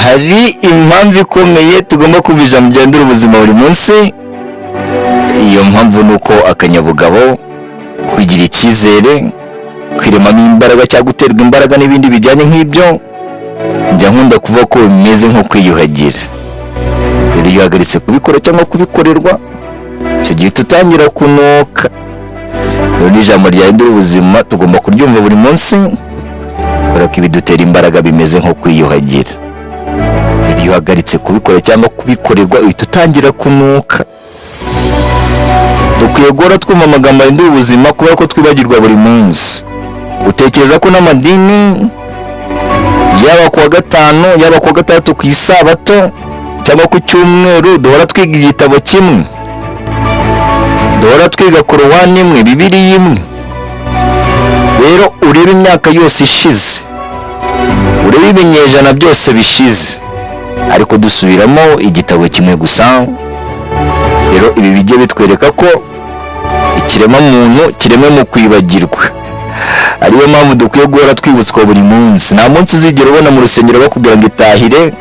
hari impamvu ikomeye tugomba kuvisha mu gihindura ubuzima buri munsi. Iyo mpamvu ni uko akanyabugabo, kugira icyizere, kwiremamo imbaraga cyangwa guterwa imbaraga n'ibindi bijyanye nk'ibyo, njya nkunda kuvuga ko bimeze nko kwiyuhagira. Rero iyo uhagaritse kubikora cyangwa kubikorerwa, icyo gihe tutangira kunuka. Rero n'ijambo ryahindura ubuzima tugomba kuryumva buri munsi, kubera ko ibidutera imbaraga bimeze nko kwiyuhagira. Rero iyo uhagaritse kubikora cyangwa kubikorerwa, uhita utangira kunuka. Dukwiye guhora twumva amagambo ahindura ubuzima kubera ko twibagirwa buri munsi. Utekereza ko n'amadini yaba kuwa gatanu, yaba kuwa gatandatu ku isabato cyangwa ku cyumweru duhora twiga igitabo kimwe, duhora twiga korowani imwe, Bibiliya imwe? Rero urebe imyaka yose ishize, urebe ibinyejana byose bishize, ariko dusubiramo igitabo kimwe gusa. Rero ibi bijye bitwereka ko ikirema muntu kiremwe mu kwibagirwa. Ariyo mpamvu dukwiye guhora twibutswa buri munsi. Nta munsi uzigera ubona mu rusengero bakubwira ngo itahire,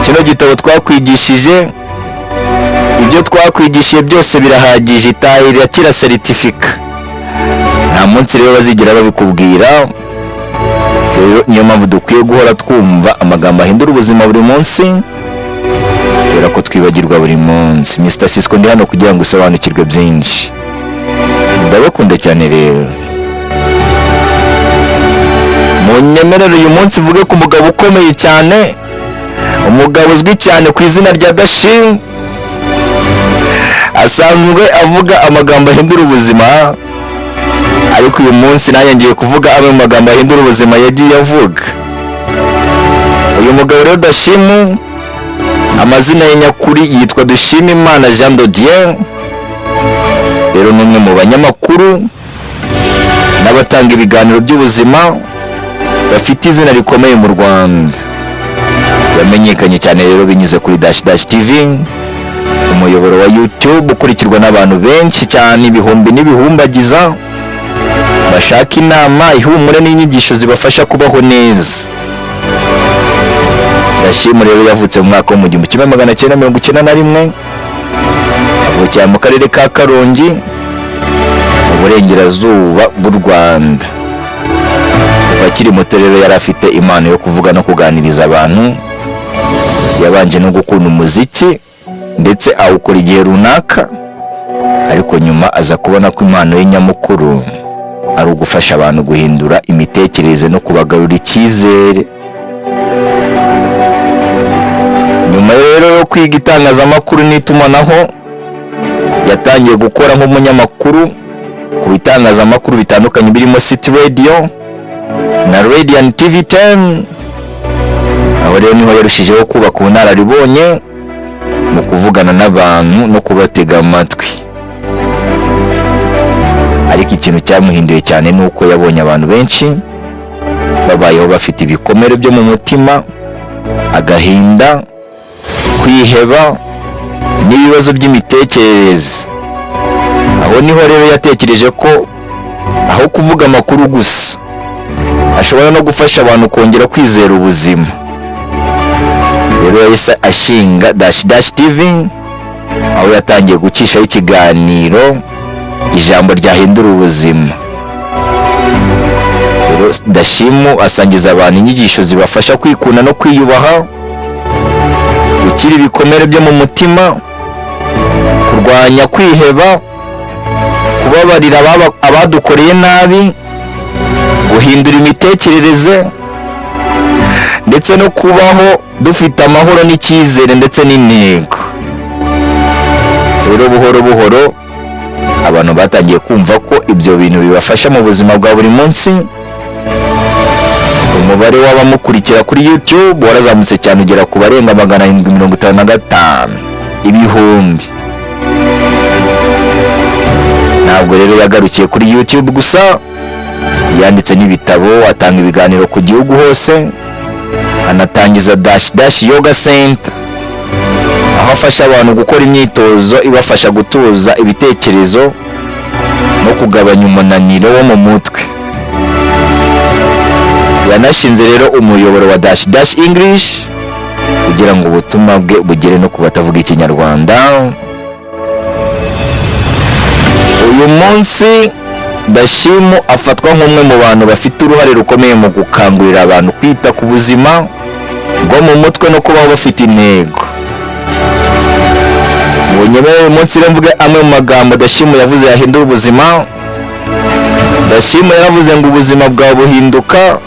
kino gitabo twakwigishije, ibyo twakwigishije byose birahagije, itahire kira seritifika. Nta munsi rero bazigera babikubwira. Rero niyo mpamvu dukwiye guhora twumva amagambo ahindura ubuzima buri munsi, kubera ko twibagirwa buri munsi. Mr. Sisco ndi hano kugira ngo usobanukirwe byinshi. Ndabakunda cyane rero. Munyemerere uyu munsi mvuge ku mugabo ukomeye cyane, umugabo uzwi cyane ku izina rya Dashim. Asanzwe avuga amagambo ahindura ubuzima, ariko uyu munsi nanjye ngiye kuvuga amwe mu magambo ahindura ubuzima yagiye avuga. Uyu mugabo rero Dashim, amazina ye nyakuri yitwa Dushimimana Jean de Dieu. Rero ni umwe mu banyamakuru n'abatanga ibiganiro by'ubuzima bafite izina rikomeye mu Rwanda. Yamenyekanye cyane rero binyuze kuri Dash TV, umuyoboro wa YouTube ukurikirwa n'abantu benshi cyane, ibihumbi n'ibihumbagiza, bashaka inama, ihumure n'inyigisho zibafasha kubaho neza. Dashim rero yavutse mu mwaka wa 1991, avukira mu karere ka Karongi mu burengerazuba bw'u Rwanda. Kuva akiri muto rero yari afite impano yo kuvuga no kuganiriza abantu. Yabanje no gukunda umuziki ndetse awukora igihe runaka, ariko nyuma aza kubona ko impano ye nyamukuru ari ugufasha abantu guhindura imitekerereze no kubagarura icyizere. Nyuma rero yo kwiga itangazamakuru n'itumanaho, yatangiye gukora nk'umunyamakuru ku bitangazamakuru bitandukanye birimo City Radio na Radiant TV 10. Aho rero niho yarushijeho kubaka ubunararibonye mu kuvugana n'abantu no kubatega amatwi. Ariko ikintu cyamuhinduye cyane ni uko yabonye abantu benshi babayeho bafite ibikomere byo mu mutima, agahinda, kwiheba n'ibibazo by'imitekerereze. Aho niho rero yatekereje ko aho kuvuga amakuru gusa, ashobora no gufasha abantu kongera kwizera ubuzima. Rero yahise ashinga Dash TV, aho yatangiye gucishaho ikiganiro ijambo ryahindura ubuzima. Rero Dashim asangiza abantu inyigisho zibafasha kwikunda no kwiyubaha, gukira ibikomere byo mu mutima, kurwanya kwiheba, kubabarira abadukoreye nabi, guhindura imitekerereze, ndetse no kubaho dufite amahoro n'icyizere ndetse n'intego. Rero buhoro buhoro abantu batangiye kumva ko ibyo bintu bibafasha mu buzima bwa buri munsi. Umubare w'abamukurikira kuri YouTube warazamutse cyane ugera ku barenga 755 ibihumbi. Ntabwo rero yagarukiye kuri YouTube gusa, yanditse n'ibitabo, atanga ibiganiro ku gihugu hose, anatangiza Dash Yoga Center, aho afasha abantu gukora imyitozo ibafasha gutuza ibitekerezo no kugabanya umunaniro wo mu mutwe. yanashinze rero umuyoboro wa dash dash English kugira ngo ubutumwa bwe bugere no ku batavuga ikinyarwanda. Uyu munsi Dashim afatwa nk'umwe mu bantu bafite uruhare rukomeye mu gukangurira abantu kwita ku buzima bwo mu mutwe no kubaho bafite intego. Uyu munsi rero mvuge amwe mu magambo Dashim yavuze yahindura ubuzima. Dashim yaravuze ngo ubuzima bwawe buhinduka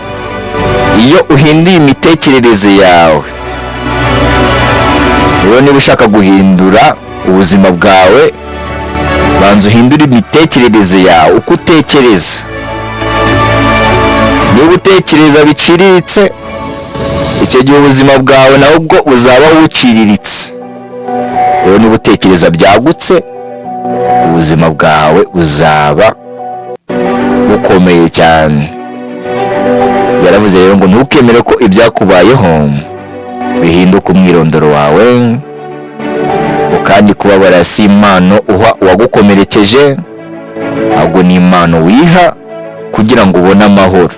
iyo uhinduye imitekerereze yawe. Rero niba ushaka guhindura ubuzima bwawe, banza uhindure imitekerereze yawe, uko utekereza. Niba utekereza biciriritse, icyo gihe ubuzima bwawe nabwo buzaba buciriritse. Rero niba utekereza byagutse, ubuzima bwawe buzaba bukomeye cyane. Yaravuze rero ngo ntukemere ko ibyakubayeho bihinduka umwirondoro wawe, kandi kubabara si impano uha uwagukomerekeje, ahubwo ni impano wiha kugira ngo ubone amahoro.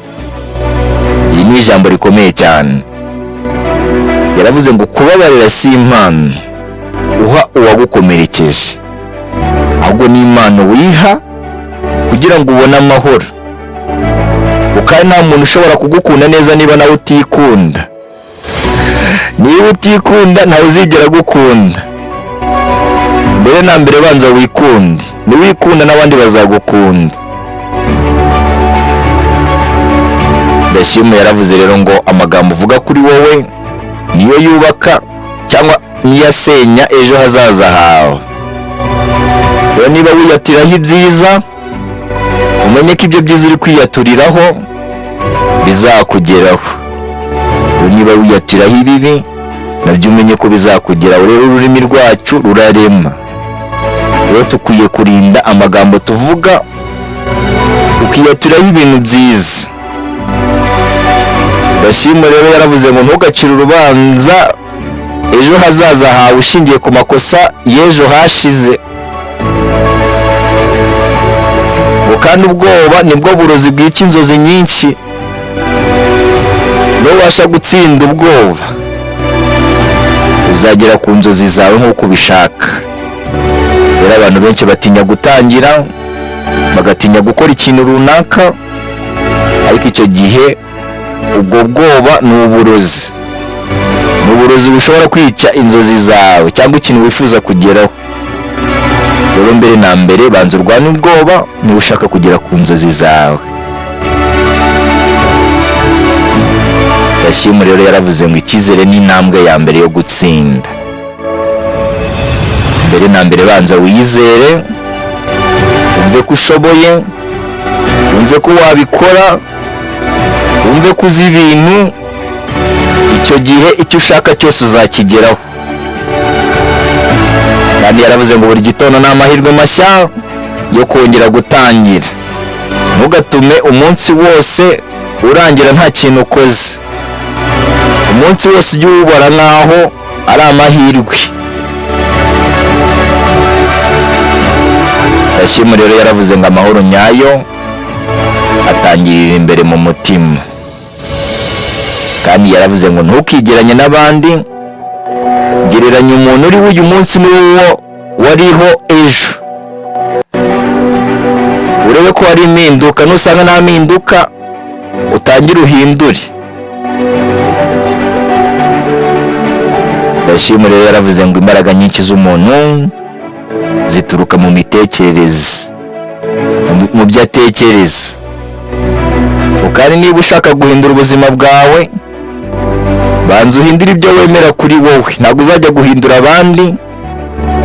Iri ni ijambo rikomeye cyane. Yaravuze ngo kubabarira si impano uha uwagukomerekeje, ahubwo ni impano wiha kugira ngo ubone amahoro. Kandi nta muntu ushobora kugukunda neza niba nawe utikunda. Niba utikunda ntawe uzigera gukunda. Mbere na mbere banza wikunde, niwikunda n'abandi bazagukunda. Dashim yaravuze rero ngo amagambo uvuga kuri wowe niyo yubaka cyangwa niyo asenya ejo hazaza hawe. Rero niba wiyatiraho ibyiza, umenye ko ibyo byiza uri kwiyaturiraho bizakugeraho. Niba wiyatiraho ibibi, nabyo umenye ko bizakugeraho. Rero ururimi rwacu rurarema. Rero tukwiye kurinda amagambo tuvuga, tukiyaturaho ibintu byiza. Dashim rero yaravuze ngo ntugacire urubanza ejo hazaza hawe ushingiye ku makosa y'ejo hashize. Kandi ubwoba nibwo burozi bwica inzozi nyinshi. Nubasha gutsinda ubwoba, uzagera ku nzozi zawe nk'uko ubishaka. Rero abantu benshi batinya gutangira, bagatinya gukora ikintu runaka, ariko icyo gihe ubwo bwoba ni uburozi. Ni uburozi bushobora kwica inzozi zawe cyangwa ikintu wifuza kugeraho. Rero mbere na mbere banza urwane ubwoba niba ushaka kugera ku nzozi zawe. Dashim rero yaravuze ngo icyizere ni intambwe ya mbere yo gutsinda. Mbere na mbere banza wiyizere, wumve ko ushoboye, wumve ko wabikora, wumve ko uzi ibintu. Icyo gihe icyo ushaka cyose uzakigeraho. Kandi yaravuze ngo buri gitondo ni amahirwe mashya yo kongera gutangira. Ntugatume umunsi wose urangira nta kintu ukoze. Umunsi wose ujye uwubara nk'aho ari amahirwe. Dashim rero yaravuze ngo amahoro nyayo atangirira imbere mu mutima. Kandi yaravuze ngo ntukigeranye n'abandi, gereranya umuntu uri uyu munsi n'uwo wariho ejo. Urebe ko hari impinduka, nusanga nta mpinduka utangire uhindure. Dashim rero yaravuze ngo imbaraga nyinshi z'umuntu zituruka mu mitekerereze, mu byo atekereza. Kandi niba ushaka guhindura ubuzima bwawe, banza uhindure ibyo wemera kuri wowe. Ntabwo uzajya guhindura abandi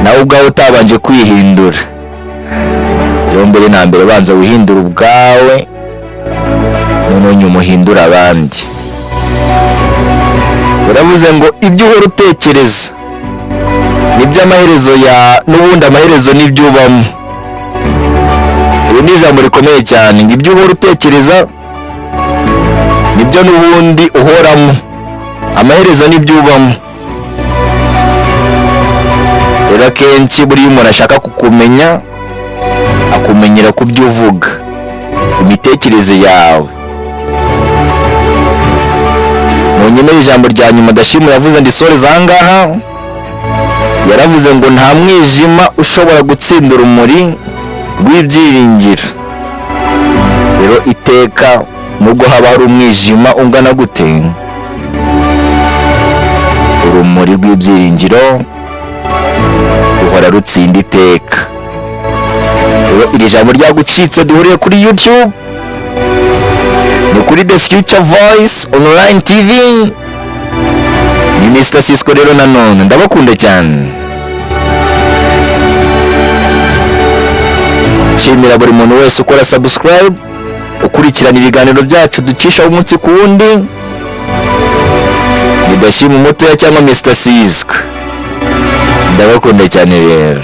nawe ubwawe utabanje kwihindura. Rero mbere na mbere banza wihindura ubwawe, noneho nyuma uhindura abandi. Yaravuze ngo ibyo uhora utekereza nibyo amaherezo n'ubundi amaherezo nibyo ubamo. Iri ni ijambo rikomeye cyane, ngo ibyo uhora utekereza nibyo n'ubundi uhoramo, amaherezo nibyo ubamo. Rero akenshi buriya umuntu ashaka kukumenya, akumenyera ku byo uvuga, imitekerereze yawe. munyemere ijambo rya nyuma Dashim yavuze ndisoreza ahangaha. Yaravuze ngo nta mwijima ushobora gutsinda urumuri rw'ibyiringiro. Rero iteka nubwo haba hari umwijima ungana gute, urumuri rw'ibyiringiro ruhora rutsinda iteka. Rero iri jambo ryagucitse, duhuriye kuri YouTube, ni kuri The Future Voice Online TV. Ni Mr Cisco rero nanone ndabakunda cyane. Nshimira buri muntu wese ukora subscribe, ukurikirana ibiganiro byacu ducisha umunsi ku wundi. Ni Dashim mutoya cyangwa Mr Cisco. Ndabakunda cyane rero.